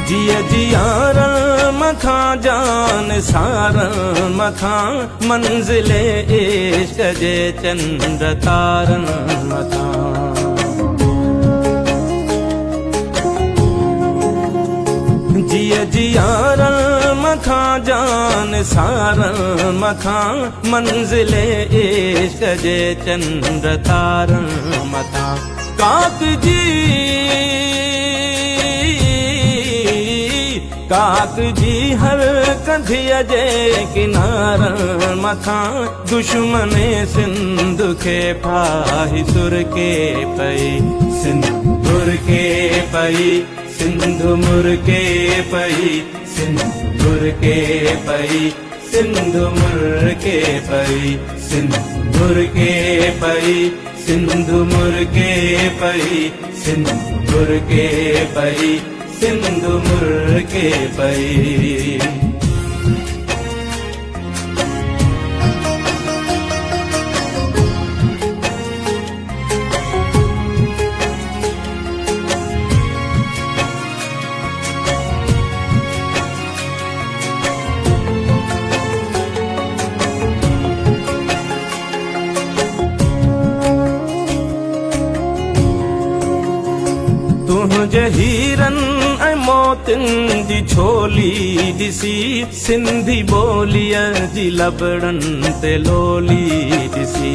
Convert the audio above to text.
जिय जियारण मथा जान सारण मथा मंजिले इश्क जे चंद्र तारण मथा। जिय जियारण मथा जान सारण मथा मंजिले इश्क जे चंद्र तारण मथा। काक जी हर कंधिय जे किनारण मथा दुश्मने सिंध खे फाही सुर के पई सिंदूर के पई सिंधु मुर के पई सिंदूर के पई सिंधु मुर के पई सिंदूर के पई सिंधु मुर के पई सिंदूर के पई सिंधु मुर के पई। तुझ हीरन ऐं मोतिन जी छोली ॾिसी सिंधी ॿोलीअ जी लबड़न ते लोली ॾिसी।